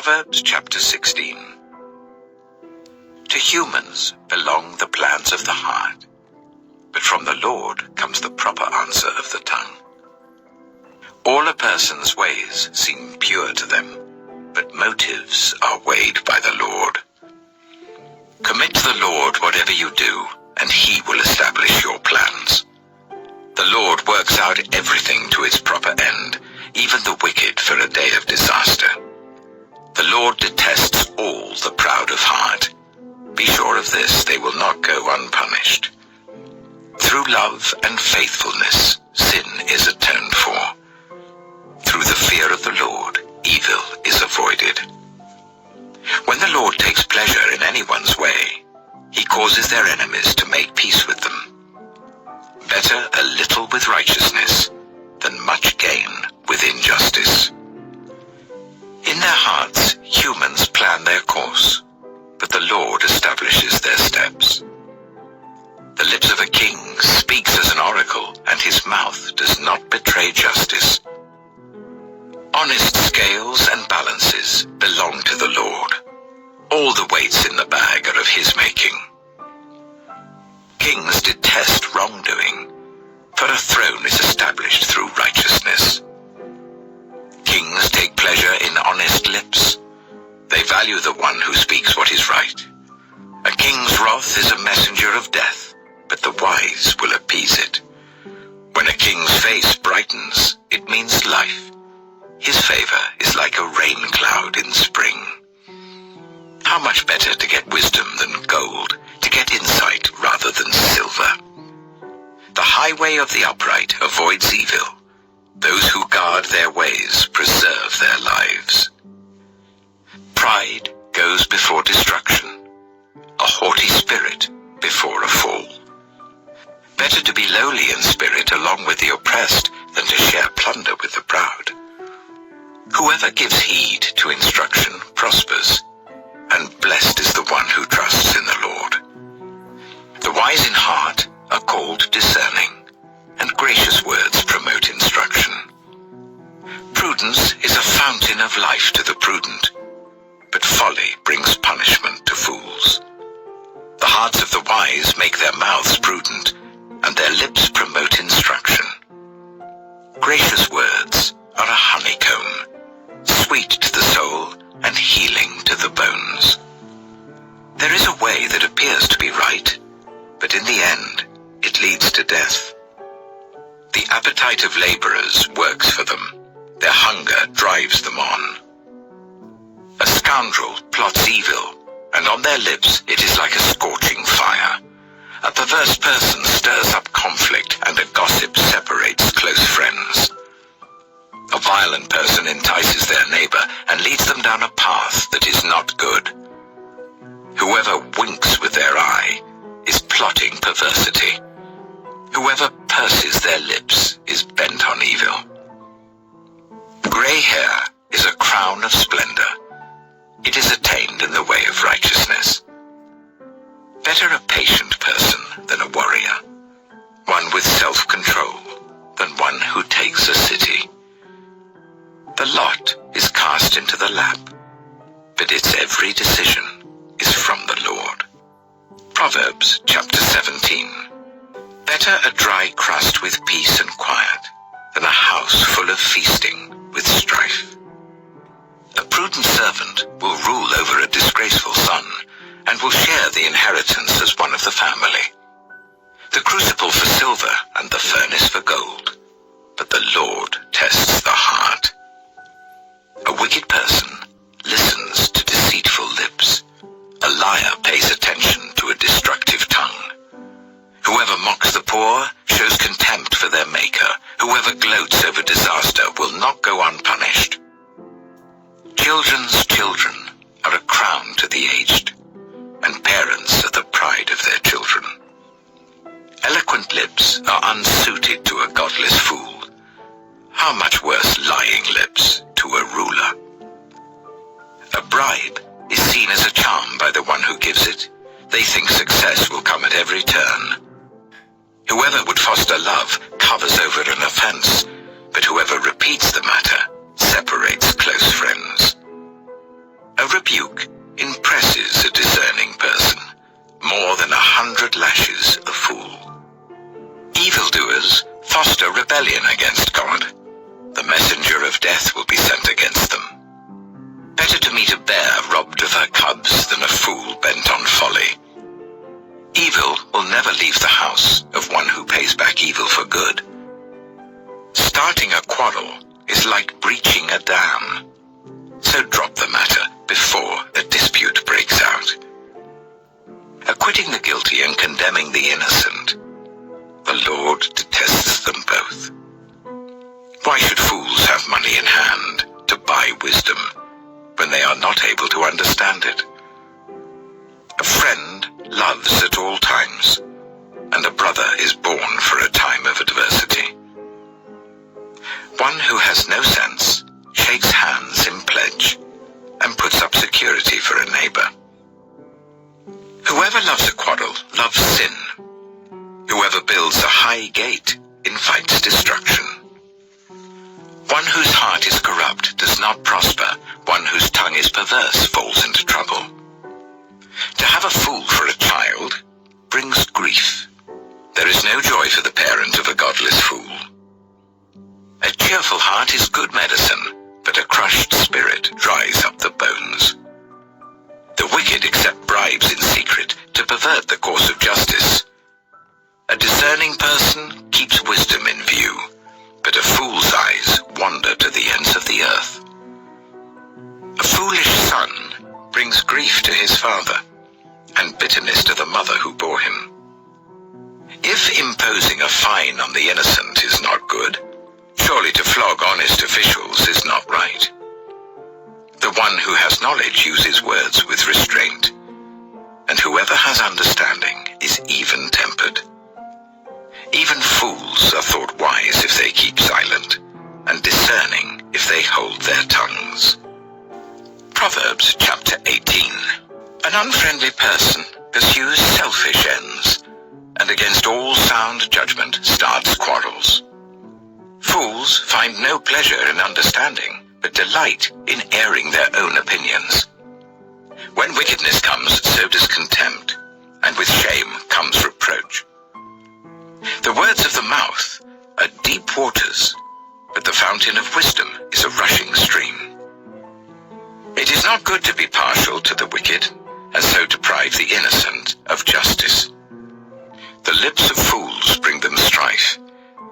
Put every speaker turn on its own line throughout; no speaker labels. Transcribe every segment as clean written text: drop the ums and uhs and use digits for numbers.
Proverbs chapter 16. To humans belong the plans of the heart, but from the Lord comes the proper answer of the tongue. All a person's ways seem pure to them, but motives are weighed by the Lord. Commit to the Lord whatever you do, and he will establish your plans. The Lord works out everything to its proper end, even the wicked for a day of disaster. The Lord detests all the proud of heart. Be sure of this, they will not go unpunished. Through love and faithfulness, sin is atoned for. Through the fear of the Lord, evil is avoided. When the Lord takes pleasure in anyone's way, he causes their enemies to make peace with them. Better a little with righteousness than much gain with injustice. In their hearts, humans plan their course, but the Lord establishes their steps. The lips of a king speaks as an oracle, and his mouth does not betray justice. Honest scales and balances belong to the Lord. All the weights in the bag are of his making. Kings detest wrongdoing, for a throne is established through righteousness. Kings take pleasure in honest lips. They value the one who speaks what is right. A king's wrath is a messenger of death, but the wise will appease it. When a king's face brightens, it means life. His favor is like a rain cloud in spring. How much better to get wisdom than gold, to get insight rather than silver. The highway of the upright avoids evil. Those who guard their ways preserve their lives. Pride goes before destruction, a haughty spirit before a fall. Better to be lowly in spirit along with the oppressed than to share plunder with the proud. Whoever gives heed to instruction prospers, and blessed is the one who trusts in the Lord. The wise in heart are called discerning, and gracious words promote instruction. Prudence is a fountain of life to the prudent, but folly brings punishment to fools. The hearts of the wise make their mouths prudent, and their lips promote instruction. Gracious words are a honeycomb, sweet to the soul and healing to the bones. There is a way that appears to be right, but in the end it leads to death. The appetite of laborers works for them. Their hunger drives them on. A scoundrel plots evil, and on their lips it is like a scorching fire. A perverse person stirs up conflict, and a gossip separates close friends. A violent person entices their neighbor and leads them down a path that is not good. Whoever winks with their eye is plotting perversity. Whoever purses their lips is bent on evil. Gray hair is a crown of splendor. It is attained in the way of righteousness. Better a patient person than a warrior, one with self-control than one who takes a city. The lot is cast into the lap, but its every decision is from the Lord. Proverbs chapter 17. Better a dry crust with peace and quiet than a house full of feasting with strife. A prudent servant will rule over a disgraceful son, and will share the inheritance as one of the family. The crucible for silver and the furnace for gold, but the Lord tests the heart. A wicked person listens to deceitful lips. A liar pays attention to a destructive tongue. Whoever mocks the poor shows contempt for their maker. Whoever gloats over disaster will not go unpunished. Children's children are a crown to the aged, and parents are the pride of their children. Eloquent lips are unsuited to a godless fool. How much worse lying lips to a ruler. A bribe is seen as a charm by the one who gives it. They think success will come at every turn. Whoever would foster love covers over an offense, but whoever repeats the matter separates close friends. rebuke impresses a discerning person more than 100 lashes a fool. Evildoers foster rebellion against God. The messenger of death will be sent against them. Better to meet a bear robbed of her cubs than a fool bent on folly. Evil will never leave the house of one who pays back evil for good. Starting a quarrel is like breaching a dam. So drop the matter before a dispute breaks out. Acquitting the guilty and condemning the innocent, the Lord detests them both. Why should fools have money in hand to buy wisdom when they are not able to understand it? A friend loves at all times, and a brother is born for a time of adversity. One who has no sense shakes hands in pledge and puts up security for a neighbor. Whoever loves a quarrel loves sin. Whoever builds a high gate invites destruction. One whose heart is corrupt does not prosper. One whose tongue is perverse falls into trouble. To have a fool for a child brings grief. There is no joy for the parent of a godless fool. A cheerful heart is good medicine, but a crushed spirit dries up the bones. The wicked accept bribes in secret to pervert the course of justice. A discerning person keeps wisdom in view, but a fool's eyes wander to the ends of the earth. A foolish son brings grief to his father, and bitterness to the mother who bore him. If imposing a fine on the innocent is not good, surely to flog honest officials is not right. The one who has knowledge uses words with restraint, and whoever has understanding is even-tempered. Even fools are thought wise if they keep silent, and discerning if they hold their tongues. Proverbs chapter 18. An unfriendly person pursues selfish ends, and against all sound judgment starts quarrels. Fools find no pleasure in understanding, but delight in airing their own opinions. When wickedness comes, so does contempt, and with shame comes reproach. The words of the mouth are deep waters, but the fountain of wisdom is a rushing stream. It is not good to be partial to the wicked, and so deprive the innocent of justice. The lips of fools bring them strife,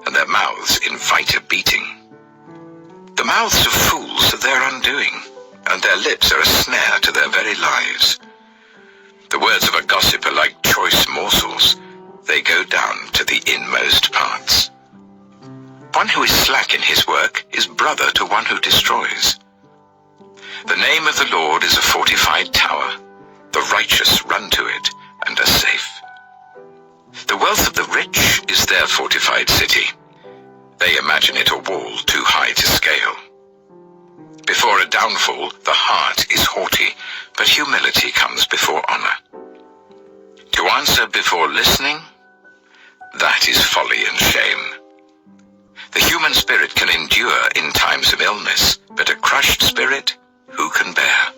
and their mouths invite a beating. The mouths of fools are their undoing, and their lips are a snare to their very lives. The words of a gossip are like choice morsels. They go down to the inmost parts. One who is slack in his work is brother to one who destroys. The name of the Lord is a fortified tower. The righteous run to it and are safe. The wealth of the rich is their fortified city. They imagine it a wall too high to scale. Before a downfall, the heart is haughty, but humility comes before honor. To answer before listening, that is folly and shame. The human spirit can endure in times of illness, but a crushed spirit, who can bear?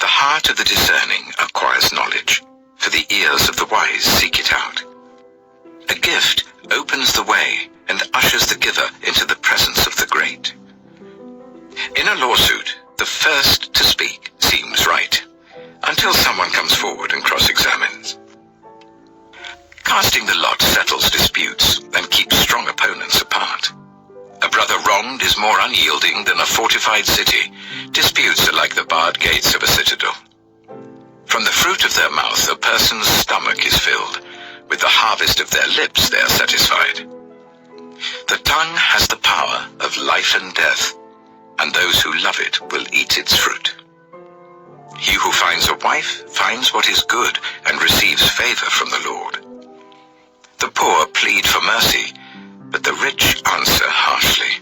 The heart of the discerning acquires knowledge, for the ears of the wise seek it out. A gift opens the way and ushers the giver into the presence of the great. In a lawsuit, the first to speak seems right, until someone comes forward and cross-examines. Casting the lot settles disputes and keeps strong opponents apart. A brother wronged is more unyielding than a fortified city. Disputes are like the barred gates of a citadel. From the fruit of their mouth a person's stomach is filled. With the harvest of their lips they are satisfied. The tongue has the power of life and death, and those who love it will eat its fruit. He who finds a wife finds what is good and receives favor from the Lord. The poor plead for mercy, but the rich answer harshly.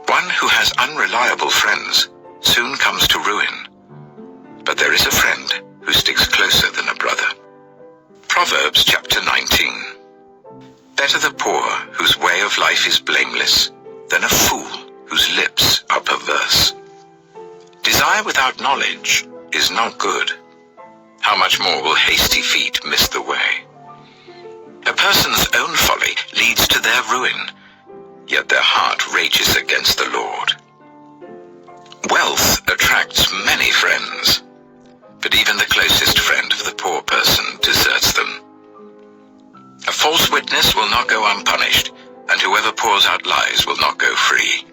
One who has unreliable friends soon comes to ruin, but there is a friend who sticks closer than a brother. Proverbs chapter 19. Better the poor whose way of life is blameless than a fool whose lips are perverse. desire without knowledge is not good. How much more will hasty feet miss the way? A person's own folly leads to their ruin, yet their heart rages against the Lord. Wealth attracts many friends, but even the closest friend of the poor person deserts them. A false witness will not go unpunished, and whoever pours out lies will not go free.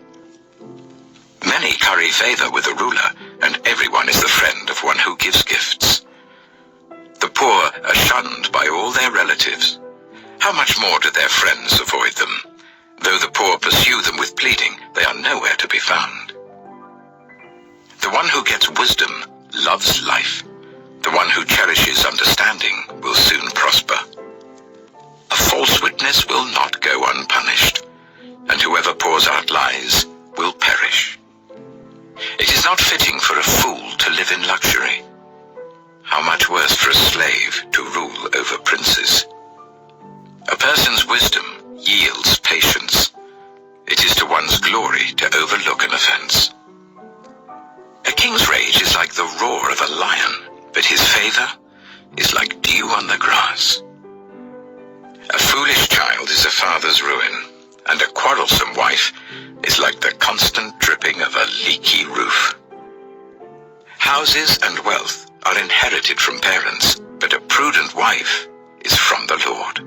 Many curry favor with the ruler, and everyone is the friend of one who gives gifts. The poor are shunned by all their relatives. How much more do their friends avoid them? Though the poor pursue them with pleading, they are nowhere to be found. The one who gets wisdom loves life. The one who cherishes understanding will soon prosper. A false witness will not go unpunished, and whoever pours out lies will perish. It is not fitting for a fool to live in luxury. How much worse for a slave to rule over princes. A person's wisdom yields patience. It is to one's glory to overlook an offense. A king's rage is like the roar of a lion, but his favor is like dew on the grass. A foolish child is a father's ruin, and a quarrelsome wife is like the constant dripping of a leaky roof. Houses and wealth are inherited from parents, but a prudent wife is from the Lord.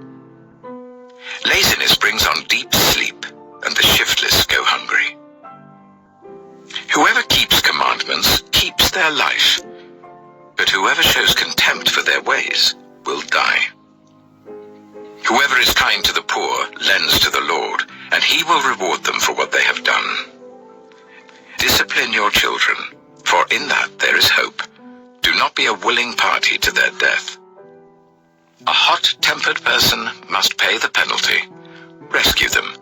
Laziness brings on deep sleep, and the shiftless go hungry. Whoever keeps commandments keeps their life, but whoever shows contempt for their ways will die. Whoever is kind to the poor lends to the Lord, and he will reward them for what they have done. Discipline your children, for in that there is hope. Do not be a willing party to their death. A hot-tempered person must pay the penalty. Rescue them,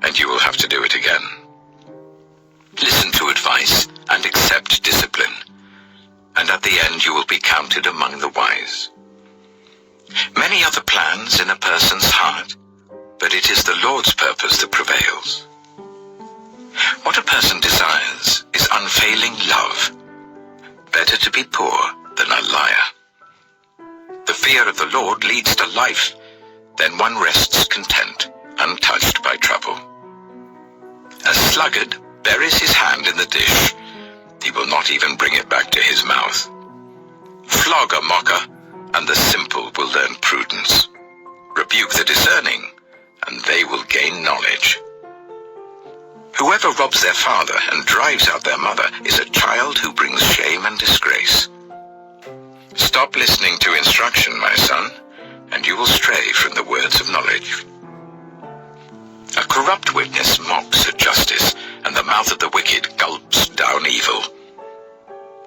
and you will have to do it again. Listen to advice and accept discipline, and at the end you will be counted among the wise. Many are the plans in a person's heart, but it is the Lord's purpose that prevails. What a person desires is unfailing love. Better to be poor than a liar. The fear of the Lord leads to life, then one rests content, untouched by trouble. A sluggard buries his hand in the dish. He will not even bring it back to his mouth. Flog a mocker, and the simple will learn prudence. Rebuke the discerning, and they will gain knowledge. Whoever robs their father and drives out their mother is a child who brings shame and disgrace. Stop listening to instruction, my son, and you will stray from the words of knowledge. A corrupt witness mocks at justice, and the mouth of the wicked gulps down evil.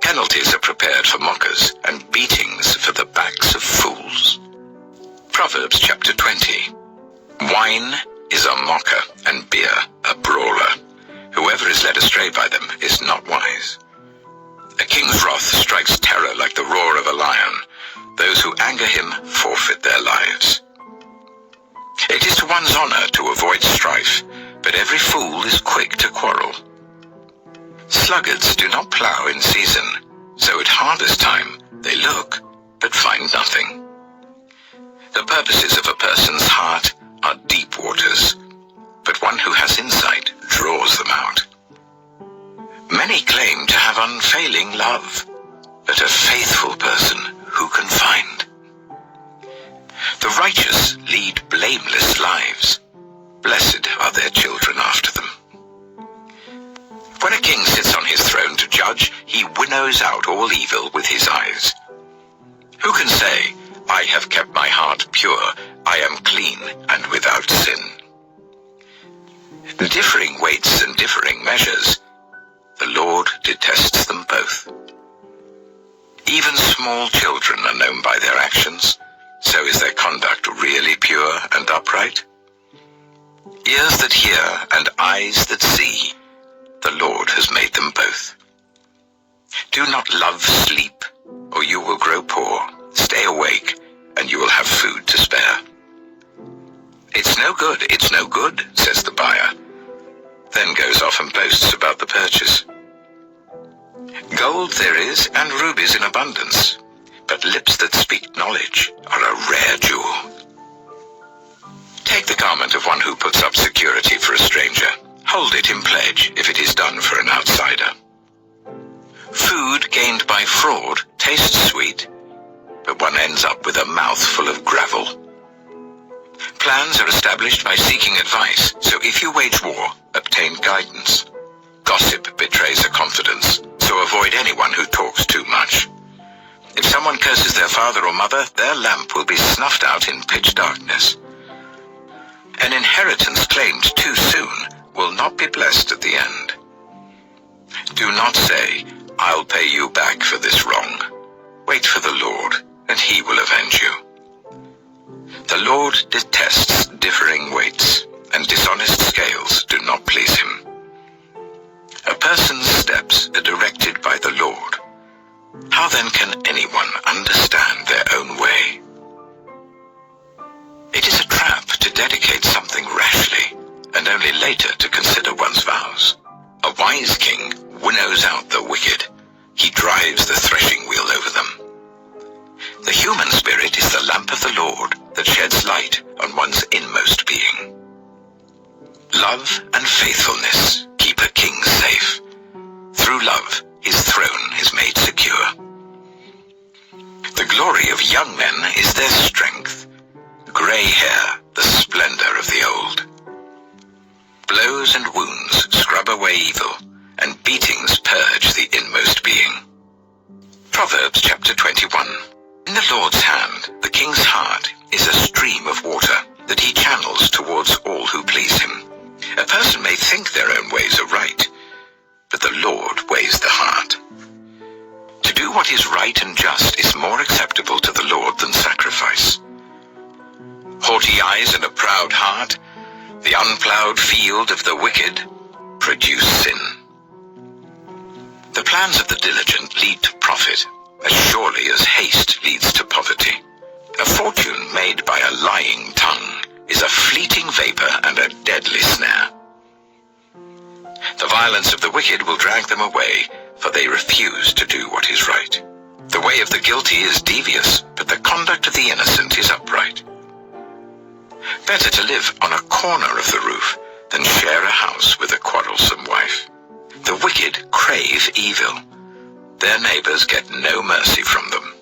Penalties are prepared for mockers, and beatings for the backs of fools. Proverbs chapter 20. Wine is a mocker, and beer a brawler. Whoever is led astray by them is not wise. A king's wrath strikes terror like the roar of a lion. Those who anger him forfeit their lives. It is to one's honor to avoid strife, but every fool is quick to quarrel. Sluggards do not plow in season, so at harvest time they look, but find nothing. The purposes of a person's heart are deep waters, but one who has insight draws them out. Many claim to have unfailing love, but a faithful person who can find? The righteous lead blameless lives. Blessed are their children after them. When a king sits on his throne to judge, he winnows out all evil with his eyes. Who can say, I have kept my heart pure, I am clean and without sin? Differing weights and differing measures, the Lord detests them both. Even small children are known by their actions, so is their conduct really pure and upright? Ears that hear and eyes that see, the Lord has made them both. Do not love sleep, or you will grow poor. Stay awake, and you will have food to spare. It's no good, says the buyer, then goes off and boasts about the purchase. Gold there is, and rubies in abundance, but lips that speak knowledge are a rare jewel. Take the garment of one who puts up security for a stranger. Hold it in pledge if it is done for an outsider. Food gained by fraud tastes sweet, but one ends up with a mouth full of gravel. Plans are established by seeking advice, so if you wage war, obtain guidance. Gossip betrays a confidence, so avoid anyone who talks too much. If someone curses their father or mother, their lamp will be snuffed out in pitch darkness. An inheritance claimed too soon will not be blessed at the end. Do not say, "I'll pay you back for this wrong." Wait for the Lord, and he will avenge you. The Lord detests differing weights, and dishonest scales do not please him. A person's steps are directed by the Lord. How then can anyone understand their own way? It is a trap to dedicate something rashly, and only later to consider one's vows. A wise king winnows out the wicked. He drives the threshing wheel over them. The human spirit is the lamp of the Lord that sheds light on one's inmost being. Love and faithfulness keep a king safe. Through love, his throne is made secure. The glory of young men is their strength. Grey hair, the splendor of the old. Blows and wounds scrub away evil, and beatings purge the inmost being. Proverbs chapter 21. In the Lord's hand, the king's heart is a stream of water that he channels towards all who please him. A person may think their own ways are right, but the Lord weighs the heart. To do what is right and just is more acceptable to the Lord than sacrifice. Haughty eyes and a proud heart, the unplowed field of the wicked, produce sin. The plans of the diligent lead to profit, as surely as haste leads to poverty. A fortune made by a lying tongue is a fleeting vapor and a deadly snare. The violence of the wicked will drag them away, for they refuse to do what is right. The way of the guilty is devious, but the conduct of the innocent is upright. Better to live on a corner of the roof than share a house with a quarrelsome wife. The wicked crave evil. Their neighbors get no mercy from them.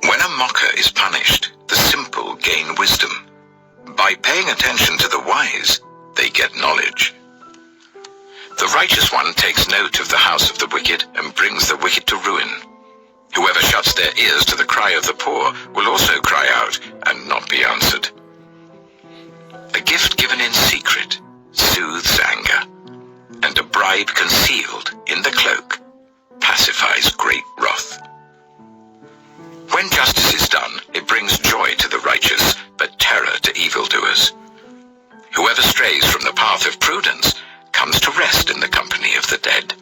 When a mocker is punished, the simple gain wisdom. By paying attention to the wise, they get knowledge. The righteous one takes note of the house of the wicked and brings the wicked to ruin. Whoever shuts their ears to the cry of the poor will also cry out and not be answered. A gift given in secret soothes anger, and a bribe concealed in the cloak pacifies great wrath. When justice is done, it brings joy to the righteous, but terror to evildoers. Whoever strays from the path of prudence comes to rest in the company of the dead.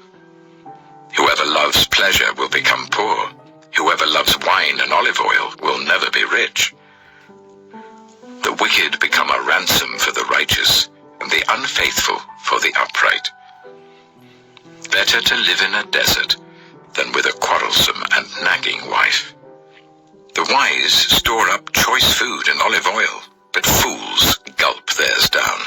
Whoever loves pleasure will become poor. Whoever loves wine and olive oil will never be rich. The wicked become a ransom for the righteous, and the unfaithful for the upright. Better to live in a desert than with a quarrelsome and nagging wife. The wise store up choice food and olive oil, but fools gulp theirs down.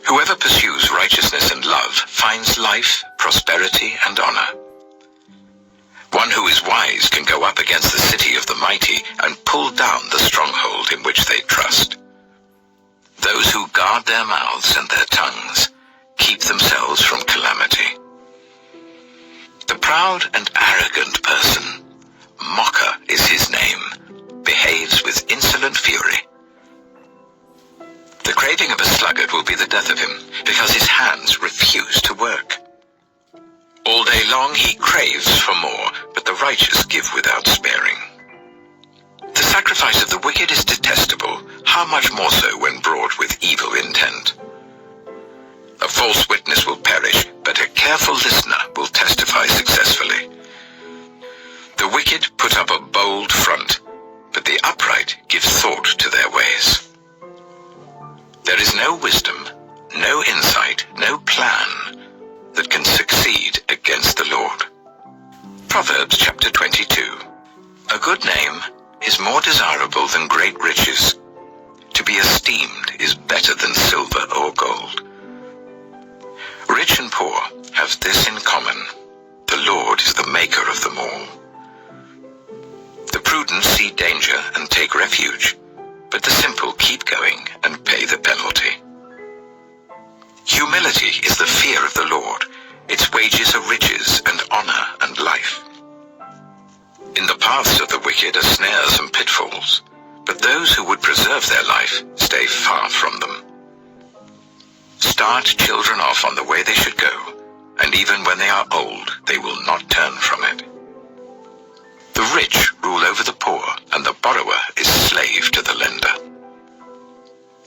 Whoever pursues righteousness and love finds life, prosperity, and honor. One who is wise can go up against the city of the mighty and pull down the stronghold in which they trust. Those who guard their mouths and their tongues keep themselves from calamity. The proud and arrogant person, mocker is his name, behaves with insolent fury. The craving of a sluggard will be the death of him, because his hands refuse to work. All day long he craves for more, but the righteous give without sparing. The sacrifice of the wicked is detestable, how much more so when brought with evil intent. A false witness will perish, but a careful listener will testify successfully. The wicked put up a bold front, but the upright give thought to their ways. There is no wisdom, no insight, no plan that can succeed against Proverbs chapter 22. A good name is more desirable than great riches. To be esteemed is better than silver or gold. Rich and poor have this in common: the Lord is the maker of them all. The prudent see danger and take refuge, but the simple keep going and pay the penalty. Humility is the fear of the Lord. Its wages are riches and honor and life. In the paths of the wicked are snares and pitfalls, but those who would preserve their life stay far from them. Start children off on the way they should go, and even when they are old, they will not turn from it. The rich rule over the poor, and the borrower is slave to the lender.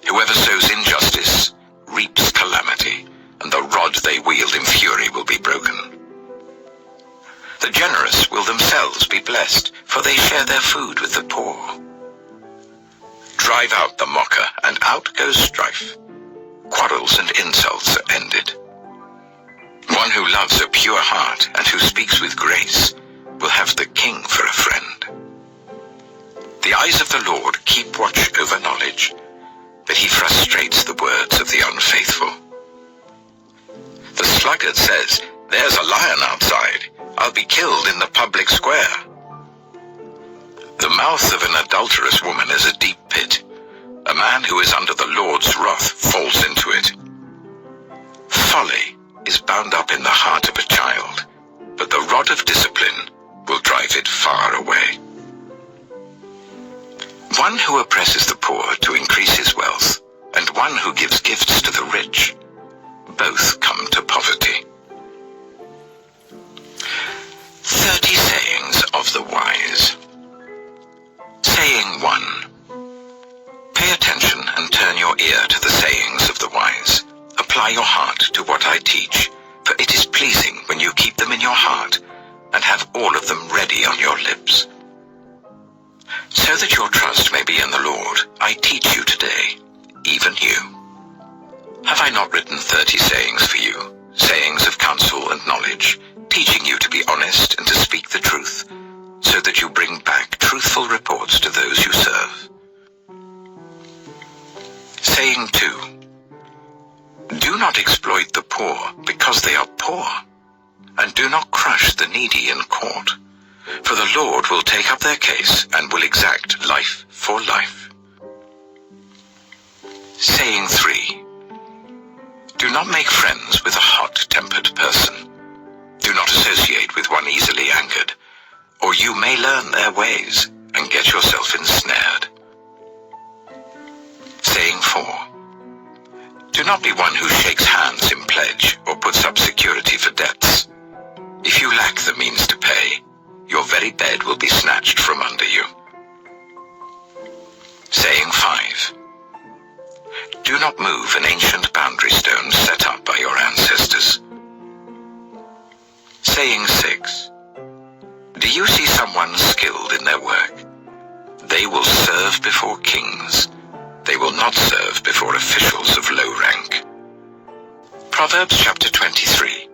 Whoever sows injustice reaps calamity, and the rod they wield in fury will be broken. The generous will themselves be blessed, for they share their food with the poor. Drive out the mocker, and out goes strife. Quarrels and insults are ended. One who loves a pure heart and who speaks with grace will have the king for a friend. The eyes of the Lord keep watch over knowledge, but he frustrates the words of the unfaithful. The sluggard says, "There's a lion outside. I'll be killed in the public square." The mouth of an adulterous woman is a deep pit. A man who is under the Lord's wrath falls into it. Folly is bound up in the heart of a child, but the rod of discipline will drive it far away. One who oppresses the poor to increase his wealth, and one who gives gifts to the rich, both come to poverty. 30 sayings of the wise. Saying 1. Pay attention and turn your ear to the sayings of the wise. Apply your heart to what I teach, for it is pleasing when you keep them in your heart and have all of them ready on your lips. So that your trust may be in the Lord, I teach you today, even you. Have I not written 30 sayings for you, sayings of counsel and knowledge, teaching you to be honest and to speak the truth, so that you bring back truthful reports to those you serve? Saying 2. Do not exploit the poor because they are poor, and do not crush the needy in court, for the Lord will take up their case and will exact life for life. Saying 3. Do not make friends with a hot-tempered person. Do not associate with one easily angered, or you may learn their ways and get yourself ensnared. Saying 4. Do not be one who shakes hands in pledge or puts up security for debts. If you lack the means to pay, your very bed will be snatched from under you. Saying 5. Do not move an ancient boundary stone set up by your ancestors. Saying 6. Do you see someone skilled in their work? They will serve before kings. They will not serve before officials of low rank. Proverbs chapter 23.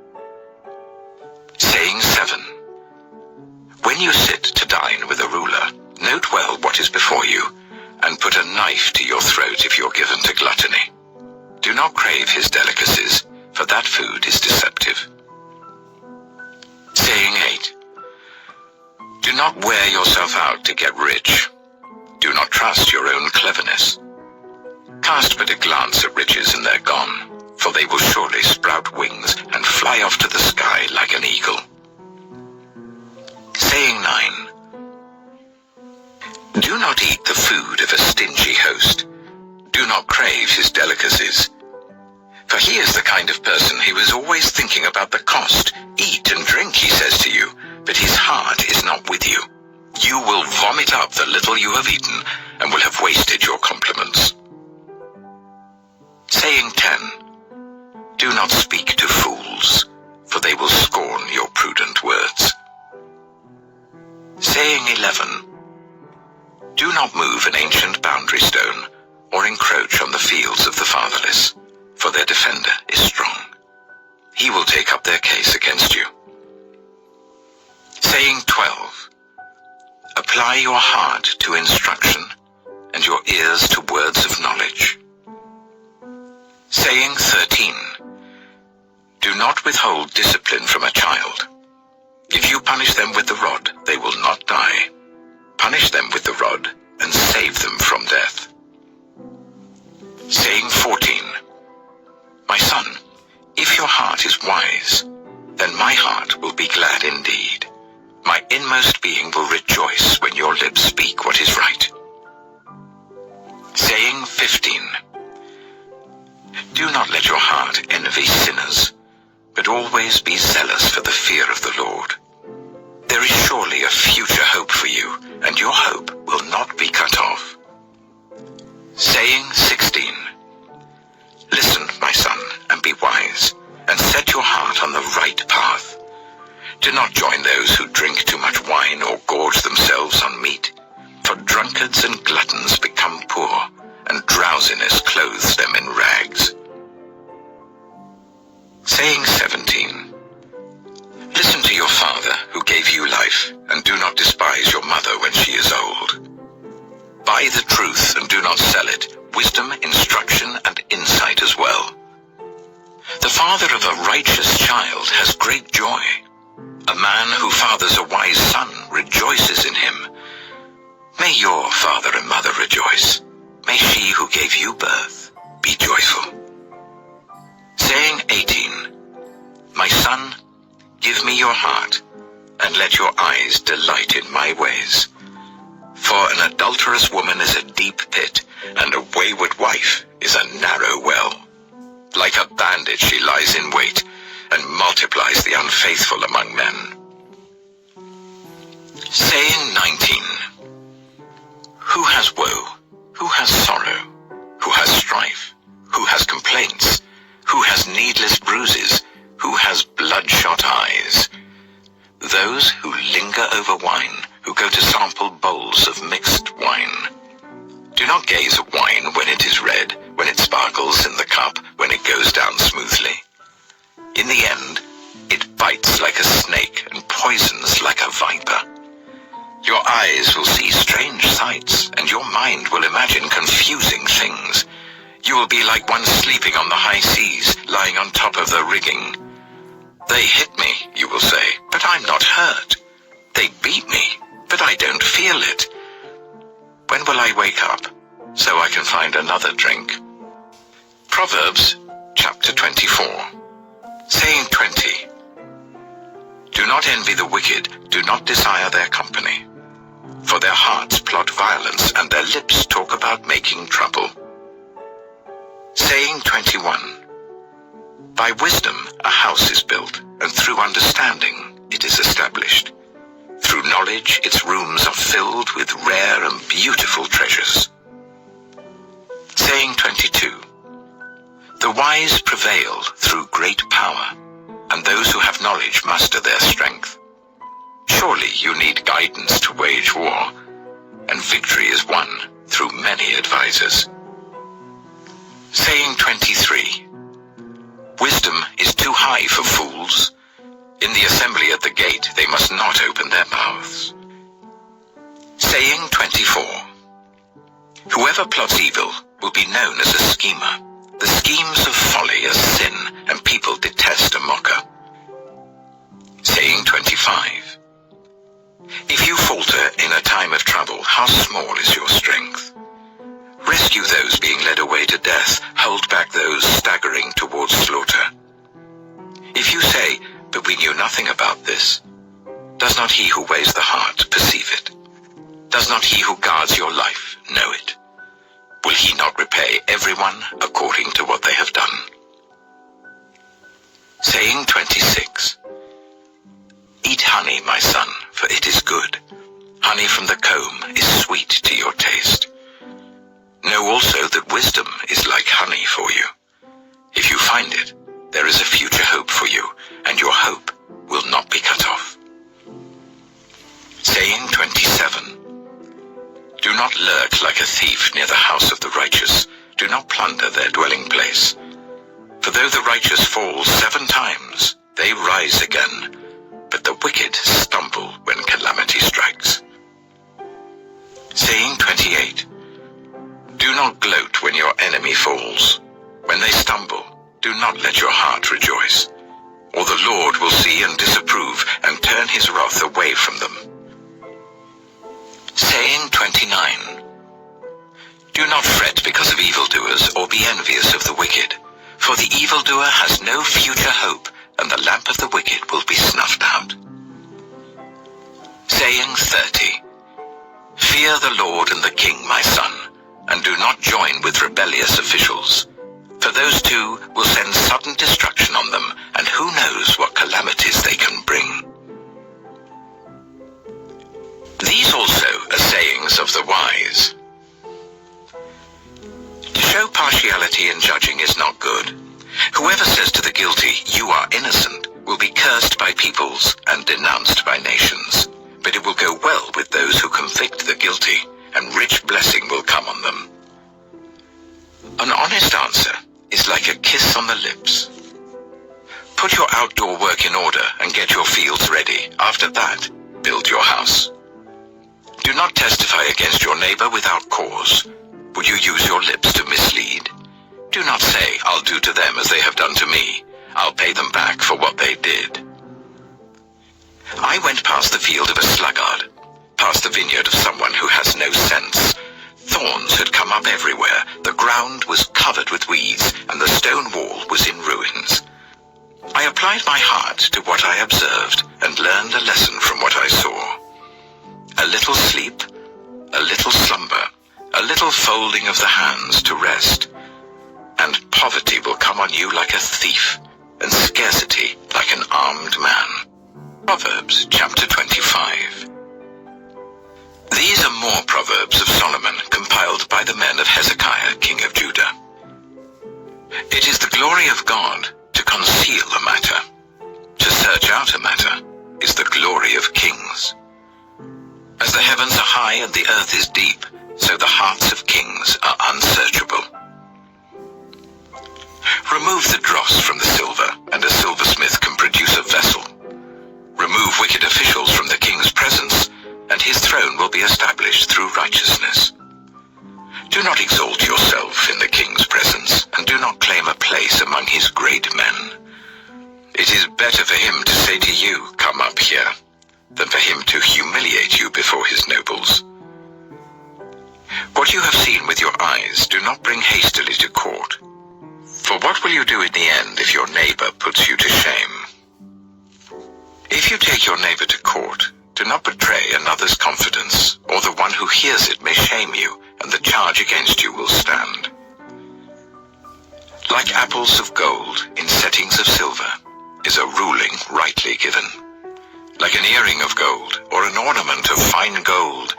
Saying 7. When you sit to dine with a ruler, note well what is before you, and put a knife to your throat if you're given to gluttony. Do not crave his delicacies, for that food is deceptive. Saying 8. Do not wear yourself out to get rich. Do not trust your own cleverness. Cast but a glance at riches and they're gone, for they will surely sprout wings and fly off to the sky like an eagle. Saying 9. Do not eat the food of a stingy host. Do not crave his delicacies. For he is the kind of person who is always thinking about the cost. Eat and drink, he says to you, but his heart is not with you. You will vomit up the little you have eaten and will have wasted your compliments. Saying 10. Do not speak to fools, for they will scorn your prudent words. Saying 11. Do not move an ancient boundary stone or encroach on the fields of the fatherless, for their defender is strong. He will take up their case against you. Saying Apply your heart to instruction, and your ears to words of knowledge. Saying 13. Do not withhold discipline from a child. If you punish them with the rod, they will not die. Punish them with the rod, and save them from death. Saying 14. My son, if your heart is wise, then my heart will be glad indeed. My inmost being will rejoice when your lips speak what is right. Saying 15. Do not let your heart envy sinners, but always be zealous for the fear of the Lord. There is surely a future hope for you, and your hope will not be cut off. Saying 16. Listen, my son, and be wise, and set your heart on the right path. Do not join those who drink too much wine or gorge themselves on meat, for drunkards and gluttons become poor, and drowsiness clothes them in rags. Saying 17. Listen to your father who gave you life, and do not despise your mother when she is old. Buy the truth and do not sell it, wisdom, instruction, and insight as well. The father of a righteous child has great joy. A man who fathers a wise son rejoices in him. May your father and mother rejoice. May she who gave you birth be joyful. Saying 18. My son, give me your heart, and let your eyes delight in my ways. For an adulterous woman is a deep pit, and a wayward wife is a narrow well. Like a bandit she lies in wait, and multiplies the unfaithful among men. Saying 19. Who has woe? Who has sorrow? Who has strife? Who has complaints? Who has needless bruises? Who has bloodshot eyes? Those who linger over wine, who go to sample bowls of mixed wine. Do not gaze at wine when it is red, when it sparkles in the cup, when it goes down smoothly. In the end, it bites like a snake and poisons like a viper. Your eyes will see strange sights, and your mind will imagine confusing things. You will be like one sleeping on the high seas, lying on top of the rigging. They hit me, you will say, but I'm not hurt. They beat me, but I don't feel it. When will I wake up, so I can find another drink? Proverbs chapter 24. Saying 20. Do not envy the wicked, do not desire their company. For their hearts plot violence, and their lips talk about making trouble. Saying 21. By wisdom a house is built, and through understanding it is established. Through knowledge its rooms are filled with rare and beautiful treasures. Saying 22. The wise prevail through great power, and those who have knowledge muster their strength. Surely you need guidance to wage war, and victory is won through many advisers. Saying 23. Wisdom is too high for fools. In the assembly at the gate they must not open their mouths. Saying 24. Whoever plots evil will be known as a schemer. The schemes of folly are sin, and people detest a mocker. Saying 25. If you falter in a time of trouble, how small is your strength? Rescue those being led away to death, hold back those staggering towards slaughter. If you say, but we knew nothing about this, does not he who weighs the heart perceive it? Does not he who guards your life know it? Will he not repay everyone according to what they have done? Saying 26. Eat honey, my son, for it is good. Honey from the comb is sweet to your taste. Know also that wisdom is like honey for you. If you find it, there is a future hope for you, and your hope will not be cut off. Saying 27. Do not lurk like a thief near the house of the righteous. Do not plunder their dwelling place. For though the righteous fall 7 times, they rise again, but the wicked stumble when calamity strikes. 28. Do not gloat when your enemy falls. When they stumble, do not let your heart rejoice. Or the Lord will see and disapprove and turn his wrath away from them. Saying 29. Do not fret because of evildoers, or be envious of the wicked. For the evildoer has no future hope, and the lamp of the wicked will be snuffed out. Saying 30. Fear the Lord and the King, my son, and do not join with rebellious officials. For those two will send sudden destruction on them, and who knows what calamities they can bring. These also are sayings of the wise. To show partiality in judging is not good. Whoever says to the guilty, "You are innocent," will be cursed by peoples and denounced by nations. But it will go well with those who convict the guilty, and rich blessing will come on them. An honest answer is like a kiss on the lips. Put your outdoor work in order and get your fields ready. After that, build your house. Do not testify against your neighbor without cause. Would you use your lips to mislead? Do not say, "I'll do to them as they have done to me. I'll pay them back for what they did." I went past the field of a sluggard, past the vineyard of someone who has no sense. Thorns had come up everywhere, the ground was covered with weeds, and the stone wall was in ruins. I applied my heart to what I observed, and learned a lesson from what I saw. A little sleep, a little slumber, a little folding of the hands to rest, and poverty will come on you like a thief, and scarcity like an armed man. Proverbs chapter 25. These are more Proverbs of Solomon, compiled by the men of Hezekiah, king of Judah. It is the glory of God to conceal a matter. To search out a matter is the glory of kings. As the heavens are high and the earth is deep, so the hearts of kings are unsearchable. Remove the dross from the silver, and a silversmith can produce a vessel. Remove wicked officials from the king's presence, and his throne will be established through righteousness. Do not exalt yourself in the king's presence, and do not claim a place among his great men. It is better for him to say to you, "Come up here," than for him to humiliate you before his nobles. What you have seen with your eyes, do not bring hastily to court. For what will you do in the end if your neighbor puts you to shame? If you take your neighbor to court, do not betray another's confidence, or the one who hears it may shame you, and the charge against you will stand. Like apples of gold in settings of silver is a ruling rightly given. Like an earring of gold, or an ornament of fine gold,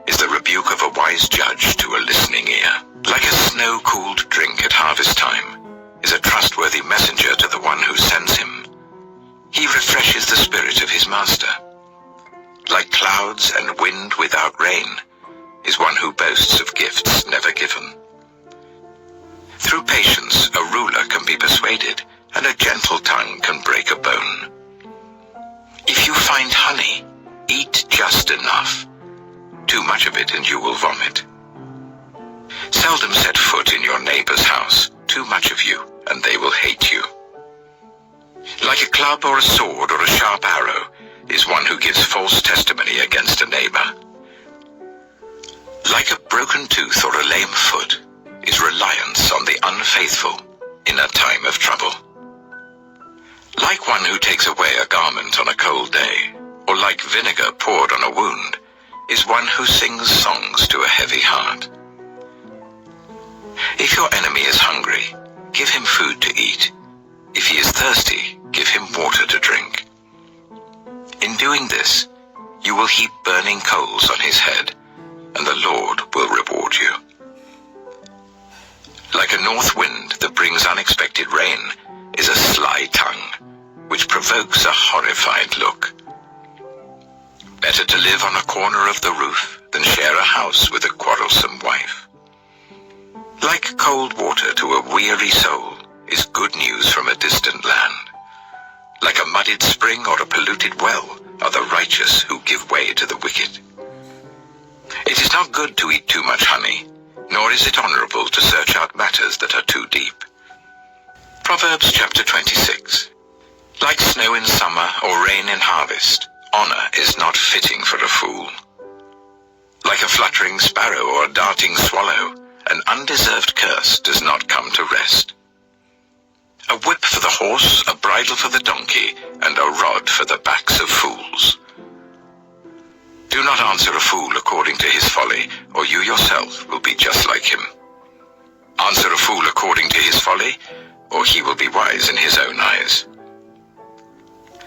is the rebuke of a wise judge to a listening ear. Like a snow-cooled drink at harvest time is a trustworthy messenger to the one who sends him. He refreshes the spirit of his master. Like clouds and wind without rain is one who boasts of gifts never given. Through patience a ruler can be persuaded, and a gentle tongue can break a bone. If you find honey, eat just enough. Too much of it and you will vomit. Seldom set foot in your neighbor's house. Too much of you, and they will hate you. Like a club or a sword or a sharp arrow is one who gives false testimony against a neighbor. Like a broken tooth or a lame foot is reliance on the unfaithful in a time of trouble. Like one who takes away a garment on a cold day, or like vinegar poured on a wound, is one who sings songs to a heavy heart. If your enemy is hungry, give him food to eat. If he is thirsty, give him water to drink. In doing this, you will heap burning coals on his head, and the Lord will reward you. Like a north wind that brings unexpected rain is a sly tongue, which provokes a horrified look. Better to live on a corner of the roof than share a house with a quarrelsome wife. Like cold water to a weary soul is good news from a distant land. Like a muddied spring or a polluted well are the righteous who give way to the wicked. It is not good to eat too much honey, nor is it honorable to search out matters that are too deep. Proverbs chapter 26. Like snow in summer or rain in harvest, honor is not fitting for a fool. Like a fluttering sparrow or a darting swallow, an undeserved curse does not come to rest. A whip for the horse, a bridle for the donkey, and a rod for the backs of fools. Do not answer a fool according to his folly, or you yourself will be just like him. Answer a fool according to his folly, or he will be wise in his own eyes.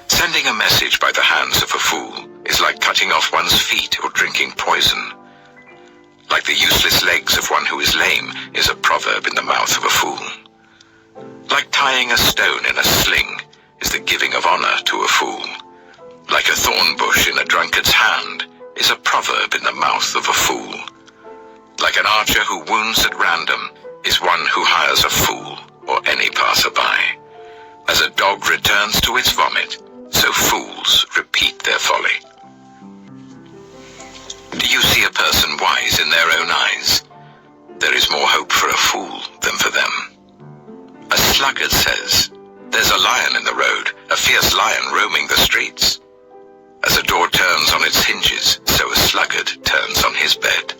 Sending a message by the hands of a fool is like cutting off one's feet or drinking poison. Like the useless legs of one who is lame is a proverb in the mouth of a fool. Like tying a stone in a sling is the giving of honor to a fool. Like a thorn bush in a drunkard's hand is a proverb in the mouth of a fool. Like an archer who wounds at random is one who hires a fool or any passerby. As a dog returns to its vomit, so fools repeat their folly. Do you see a person wise in their own eyes? There is more hope for a fool than for them. A sluggard says, "There's a lion in the road, a fierce lion roaming the streets." As a door turns on its hinges, so a sluggard turns on his bed.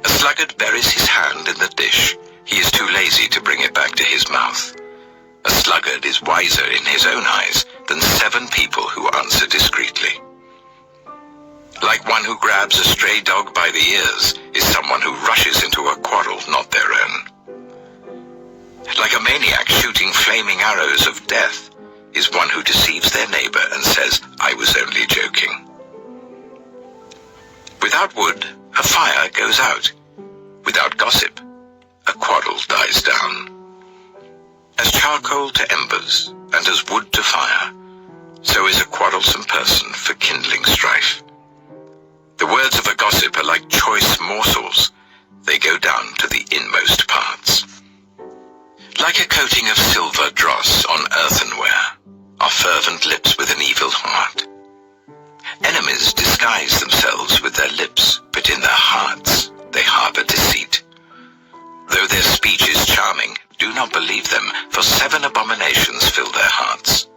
A sluggard buries his hand in the dish. He is too lazy to bring it back to his mouth. A sluggard is wiser in his own eyes than 7 people who answer discreetly. Like one who grabs a stray dog by the ears is someone who rushes into a quarrel not their own. Like a maniac shooting flaming arrows of death is one who deceives their neighbor and says, "I was only joking." Without wood, a fire goes out. Without gossip, a quarrel dies down. As charcoal to embers and as wood to fire, so is a quarrelsome person for kindling strife. The words of a gossip are like choice morsels. They go down to the inmost parts. Like a coating of silver dross on earthenware are fervent lips with an evil heart. Enemies disguise themselves with their lips, but in their hearts they harbor deceit. Though their speech is charming, do not believe them, for 7 abominations fill their hearts.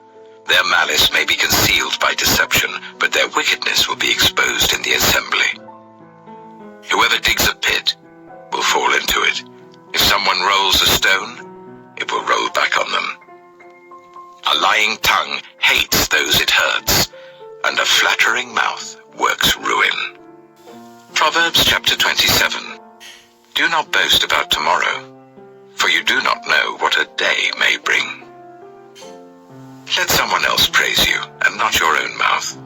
Their malice may be concealed by deception, but their wickedness will be exposed in the assembly. Whoever digs a pit will fall into it. If someone rolls a stone, it will roll back on them. A lying tongue hates those it hurts, and a flattering mouth works ruin. Proverbs chapter 27. Do not boast about tomorrow, for you do not know what a day may bring. Let someone else praise you, and not your own mouth,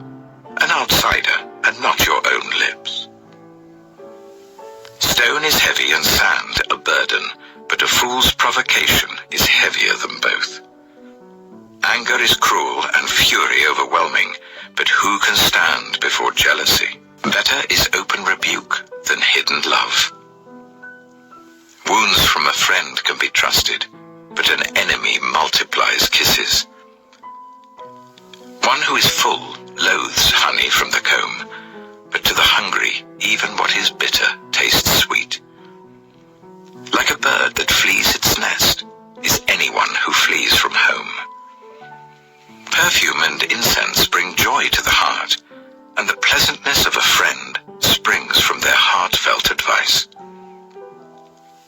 an outsider, and not your own lips. Stone is heavy and sand a burden, but a fool's provocation is heavier than both. Anger is cruel and fury overwhelming, but who can stand before jealousy? Better is open rebuke than hidden love. Wounds from a friend can be trusted, but an enemy multiplies kisses. One who is full loathes honey from the comb, but to the hungry, even what is bitter tastes sweet. Like a bird that flees its nest is anyone who flees from home. Perfume and incense bring joy to the heart, and the pleasantness of a friend springs from their heartfelt advice.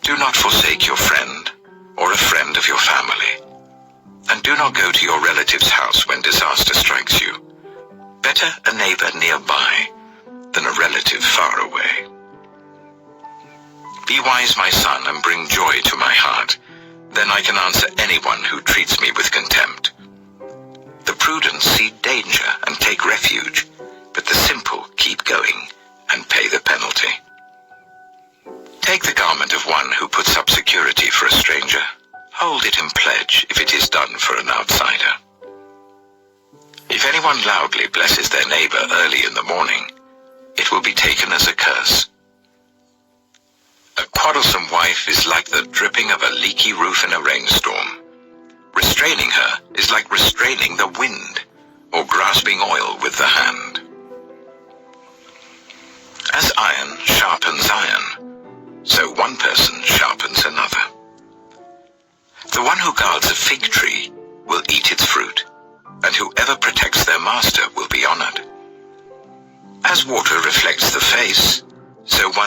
Do not forsake your friend or a friend of your family, and do not go to your relative's house when disaster strikes you. Better a neighbor nearby than a relative far away. Be wise, my son, and bring joy to my heart. Then I can answer anyone who treats me with contempt. The prudent see danger and take refuge, but the simple keep going and pay the penalty. Take the garment of one who puts up security for a stranger. Hold it in pledge if it is done for an outsider. If anyone loudly blesses their neighbor early in the morning, it will be taken as a curse. A quarrelsome wife is like the dripping of a leaky roof in a rainstorm. Restraining her is like restraining the wind or grasping oil with the hand. As iron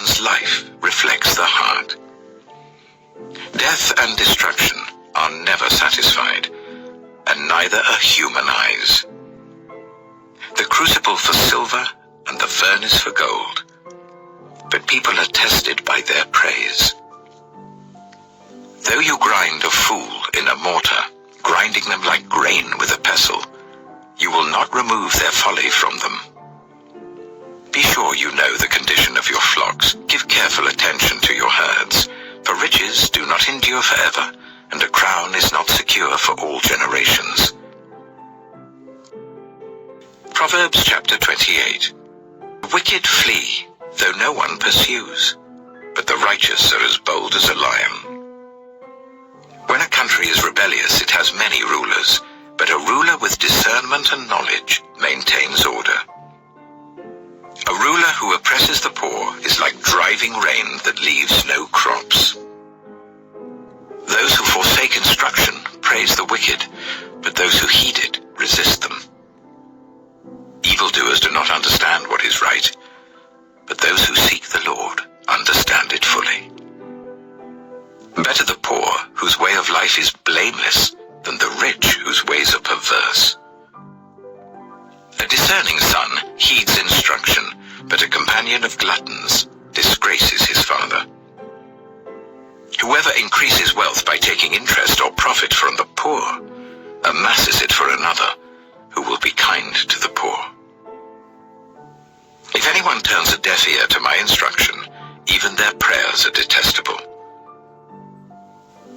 one's life reflects the heart. Death and destruction are never satisfied, and neither are human eyes. The crucible for silver and the furnace for gold, but people are tested by their praise. Though you grind a fool in a mortar, grinding them like grain with a pestle, you will not remove their folly from them. Be sure you know the condition of your flocks. Give careful attention to your herds, for riches do not endure forever, and a crown is not secure for all generations. Proverbs chapter 28. The wicked flee, though no one pursues, but the righteous are as bold as a lion. When a country is rebellious, it has many rulers, but a ruler with discernment and knowledge maintains order. A ruler who oppresses the poor is like driving rain that leaves no crops. Those who forsake instruction praise the wicked, but those who heed it resist them. Evildoers do not understand what is right, but those who seek the Lord understand it fully. Better the poor, whose way of life is blameless, than the rich, whose ways are perverse. A discerning son heeds instruction, but a companion of gluttons disgraces his father. Whoever increases wealth by taking interest or profit from the poor amasses it for another, who will be kind to the poor. If anyone turns a deaf ear to my instruction, even their prayers are detestable.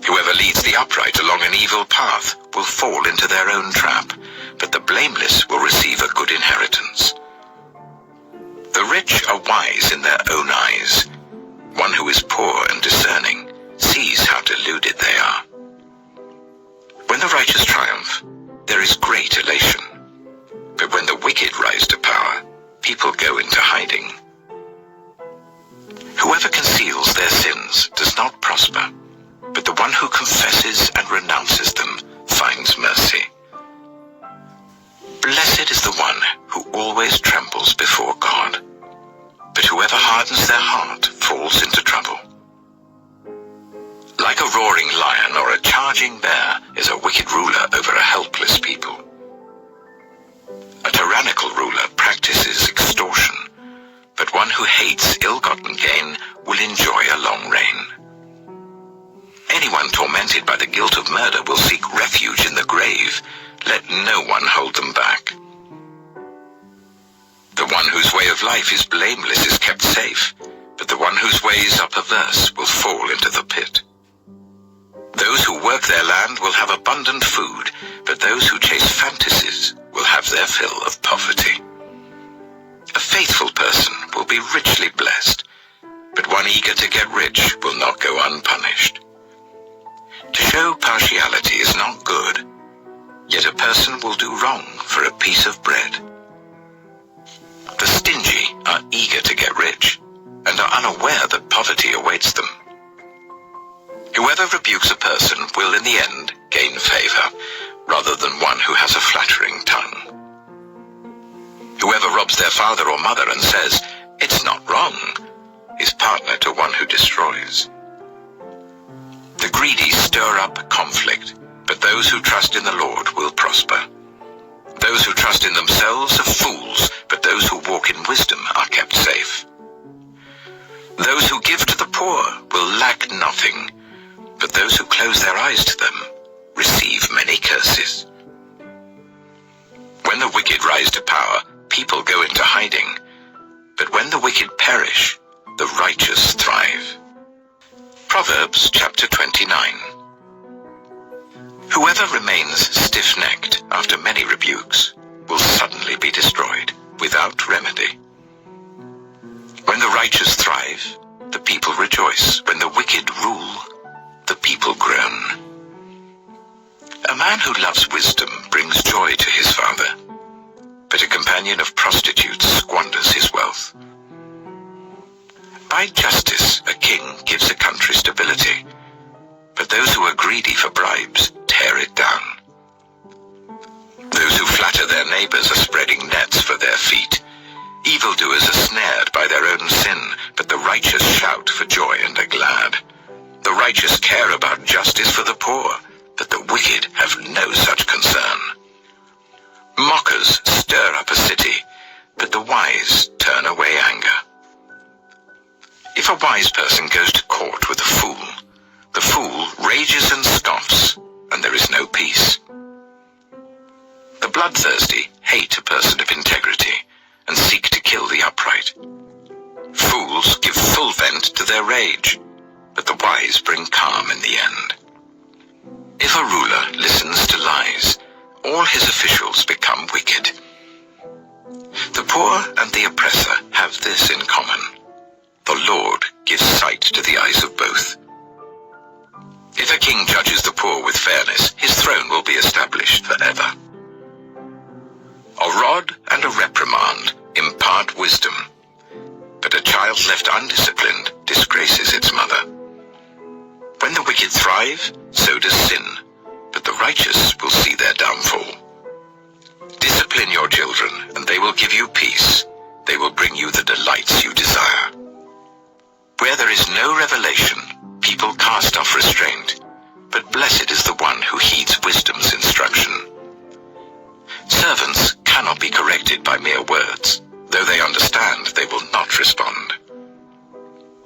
Whoever leads the upright along an evil path will fall into their own trap, but the blameless will receive a good inheritance. The rich are wise in their own eyes. One who is poor and discerning sees how deluded they are. When the righteous triumph, there is great elation. But when the wicked rise to power, people go into hiding. Whoever conceals their sins does not prosper, but the one who confesses and renounces them finds mercy. Blessed is the one who always trembles before God, but whoever hardens their heart falls into trouble. Like a roaring lion or a charging bear is a wicked ruler over a helpless people. A tyrannical ruler practices extortion, but one who hates ill-gotten gain will enjoy a long reign. Anyone tormented by the guilt of murder will seek refuge in the grave. Let no one hold them back. The one whose way of life is blameless is kept safe, but the one whose ways are perverse will fall into the pit. Those who work their land will have abundant food, but those who chase fantasies will have their fill of poverty. A faithful person will be richly blessed, but one eager to get rich will not go unpunished. To show partiality is not good, yet a person will do wrong for a piece of bread. The stingy are eager to get rich, and are unaware that poverty awaits them. Whoever rebukes a person will in the end gain favor, rather than one who has a flattering tongue. Whoever robs their father or mother and says, "It's not wrong," is partner to one who destroys. The greedy stir up conflict, but those who trust in the Lord will prosper. Those who trust in themselves are fools, but those who walk in wisdom are kept safe. Those who give to the poor will lack nothing, but those who close their eyes to them receive many curses. When the wicked rise to power, people go into hiding, but when the wicked perish, the righteous thrive. Proverbs chapter 29. Whoever remains stiff-necked after many rebukes will suddenly be destroyed without remedy. When the righteous thrive, the people rejoice. When the wicked rule, the people groan. A man who loves wisdom brings joy to his father, but a companion of prostitutes squanders his wealth. By justice, a king gives a country stability, but those who are greedy for bribes tear it down. Those who flatter their neighbors are spreading nets for their feet. Evildoers are snared by their own sin, but the righteous shout for joy and are glad. The righteous care about justice for the poor, but the wicked have no such concern. Mockers stir up a city, but the wise turn away anger. If a wise person goes to court with a fool, the fool rages and scoffs, and there is no peace. The bloodthirsty hate a person of integrity and seek to kill the upright. Fools give full vent to their rage, but the wise bring calm in the end. If a ruler listens to lies, all his officials become wicked. The poor and the oppressor have this in common: the Lord gives sight to the eyes of both. If a king judges the poor with fairness, his throne will be established forever. A rod and a reprimand impart wisdom, but a child left undisciplined disgraces its mother. When the wicked thrive, so does sin, but the righteous will see their downfall. Discipline your children, and they will give you peace. They will bring you the delights you desire. Where there is no revelation, people cast off restraint, but blessed is the one who heeds wisdom's instruction. Servants cannot be corrected by mere words. Though they understand, they will not respond.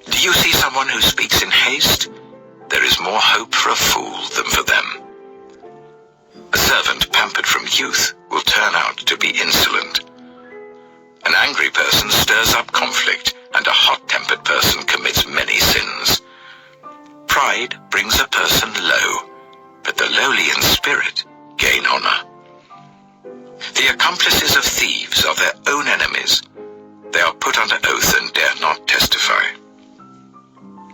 Do you see someone who speaks in haste? There is more hope for a fool than for them. A servant pampered from youth will turn out to be insolent. An angry person stirs up conflict, and a hot-tempered person commits many sins. Pride brings a person low, but the lowly in spirit gain honor. The accomplices of thieves are their own enemies. They are put under oath and dare not testify.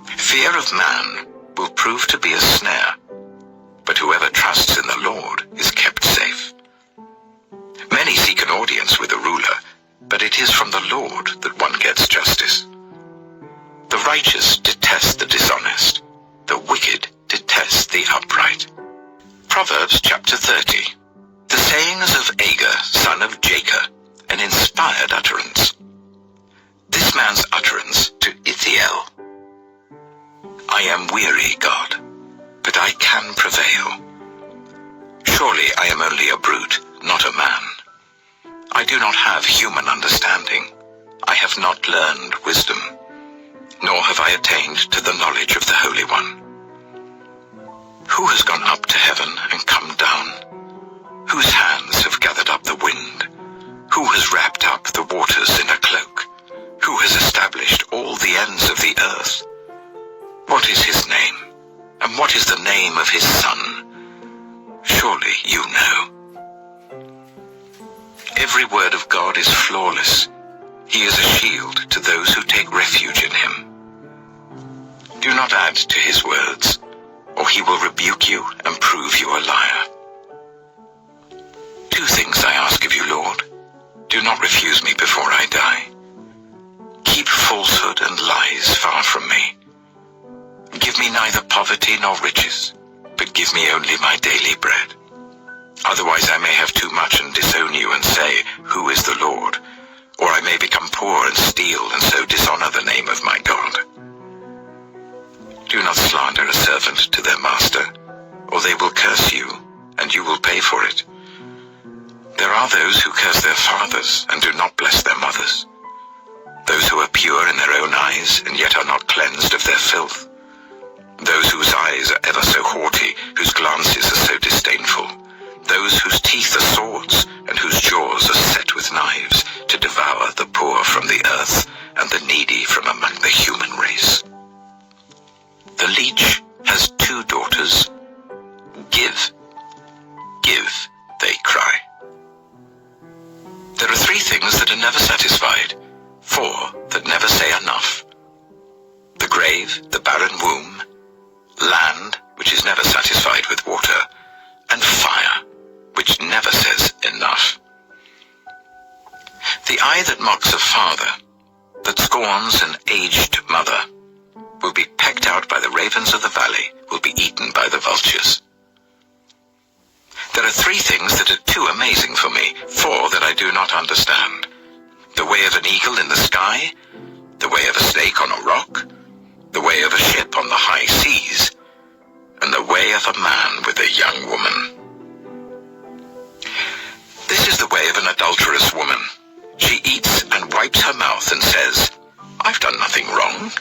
Fear of man will prove to be a snare, but whoever trusts in the Lord is kept safe. Many seek an audience with a ruler, but it is from the Lord that one gets justice. The righteous detest the dishonest. The wicked detest the upright. Proverbs chapter 30. The sayings of Agur, son of Jacob, an inspired utterance. This man's utterance to Ithiel. I am weary, God, but I can prevail. Surely I am only a brute, not a man. I do not have human understanding. I have not learned wisdom, nor have I attained to the knowledge of the Holy One. Who has gone up to heaven and come down? Whose hands have gathered up the wind? Who has wrapped up the waters in a cloak? Who has established all the ends of the earth? What is his name? And what is the name of his son? Surely you know. Every word of God is flawless. He is a shield to those who take refuge in him. Do not add to his words, or he will rebuke you and prove you a liar. Two things I ask of you, Lord. Do not refuse me before I die. Keep falsehood and lies far from me. Give me neither poverty nor riches, but give me only my daily bread. Otherwise I may have too much and disown you and say, Who is the Lord? Or I may become poor and steal and so dishonor the name of my God. Do not slander a servant to their master, or they will curse you, and you will pay for it. There are those who curse their fathers and do not bless their mothers, those who are pure in their own eyes and yet are not cleansed of their filth, those whose eyes are ever so haughty, whose glances are so disdainful, those whose teeth are swords and whose jaws are set with knives, to devour the poor from the earth and the needy from among the human race. The leech has two daughters. Give, give, they cry. There are three things that are never satisfied, four that never say enough. The grave, the barren womb, land, which is never satisfied with water, and fire, which never says enough. The eye that mocks a father, that scorns an aged mother, will be pecked out by the ravens of the valley, will be eaten by the vultures. There are three things that are too amazing for me, four that I do not understand. The way of an eagle in the sky, the way of a snake on a rock, the way of a ship on the high seas, and the way of a man with a young woman. This is the way of an adulterous woman. She eats and wipes her mouth and says, "I've done nothing wrong."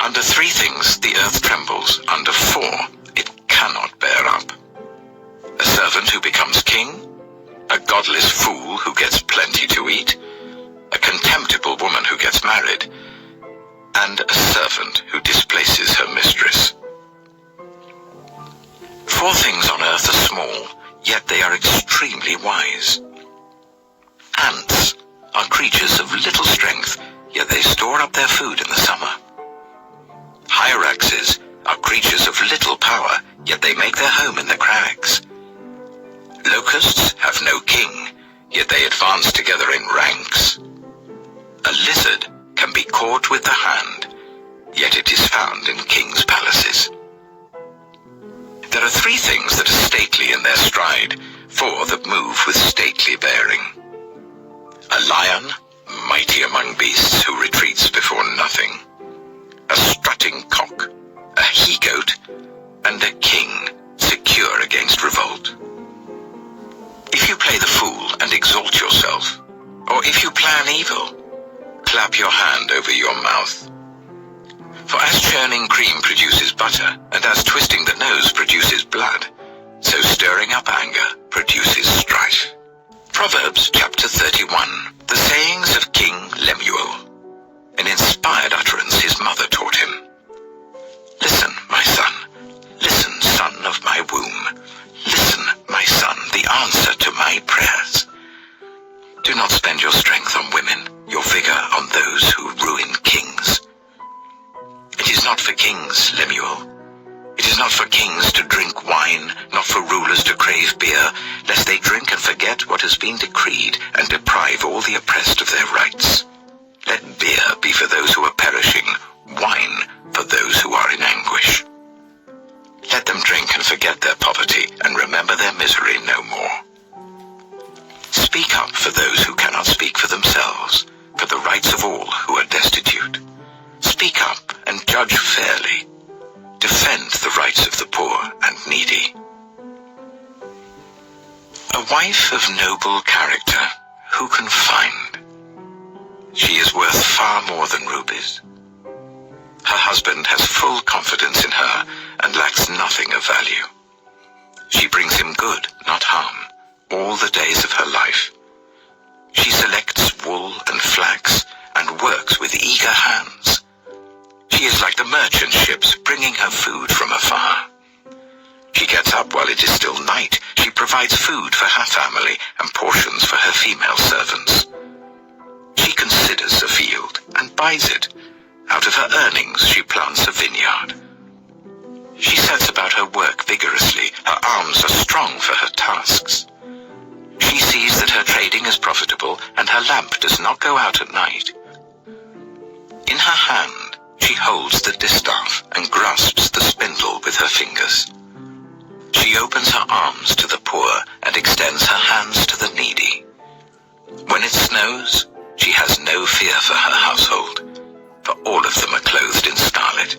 Under 3 things the earth trembles, under 4 it cannot bear up: a servant who becomes king, a godless fool who gets plenty to eat, a contemptible woman who gets married, and a servant who displaces her mistress. 4 things on earth are small, yet they are extremely wise. Ants are creatures of little strength, yet they store up their food in the summer. Hyraxes are creatures of little power, yet they make their home in the crags. Locusts have no king, yet they advance together in ranks. A lizard can be caught with the hand, yet it is found in kings' palaces. There are 3 things that are stately in their stride, 4 that move with stately bearing: a lion, mighty among beasts, who retreats before nothing; a strutting cock, a he-goat, and a king, secure against revolt. If you play the fool and exalt yourself, or if you plan evil, clap your hand over your mouth. For as churning cream produces butter, and as twisting the nose produces blood, so stirring up anger produces strife. Proverbs chapter 31, the sayings of King Lemuel. An inspired utterance his mother taught him. Listen, my son. Listen, son of my womb. Listen, my son, the answer to my prayers. Do not spend your strength on women, your vigor on those who ruin kings. It is not for kings, Lemuel. It is not for kings to drink wine, not for rulers to crave beer, lest they drink and forget what has been decreed, and deprive all the oppressed of their rights. Let beer be for those who are perishing, wine for those who are in anguish. Let them drink and forget their poverty, and remember their misery no more. Speak up for those who cannot speak for themselves, for the rights of all who are destitute. Speak up and judge fairly. Defend the rights of the poor and needy. A wife of noble character, who can find? She is worth far more than rubies. Her husband has full confidence in her and lacks nothing of value. She brings him good, not harm, all the days of her life. She selects wool and flax and works with eager hands. She is like the merchant ships bringing her food from afar. She gets up while it is still night. She provides food for her family and portions for her female servants. She considers a field and buys it. Out of her earnings she plants a vineyard. She sets about her work vigorously. Her arms are strong for her tasks. She sees that her trading is profitable and her lamp does not go out at night. In her hand she holds the distaff and grasps the spindle with her fingers. She opens her arms to the poor and extends her hands to the needy. When it snows, she has no fear for her household, for all of them are clothed in scarlet.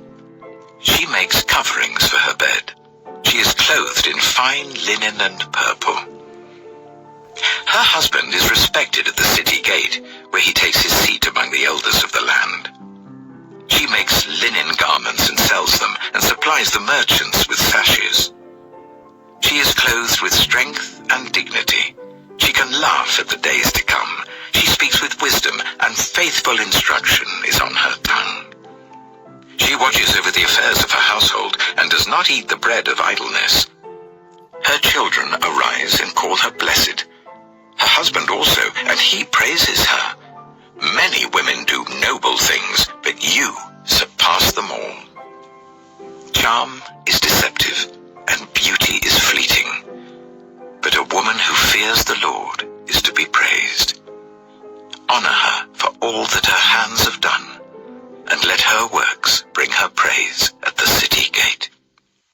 She makes coverings for her bed. She is clothed in fine linen and purple. Her husband is respected at the city gate, where he takes his seat among the elders of the land. She makes linen garments and sells them, and supplies the merchants with sashes. She is clothed with strength and dignity. She can laugh at the days to come. She speaks with wisdom, and faithful instruction is on her tongue. She watches over the affairs of her household, and does not eat the bread of idleness. Her children arise and call her blessed. Her husband also, and he praises her. Many women do noble things, but you surpass them all. Charm is deceptive, and beauty is fleeting. But a woman who fears the Lord is to be praised. Honor her for all that her hands have done, and let her works bring her praise.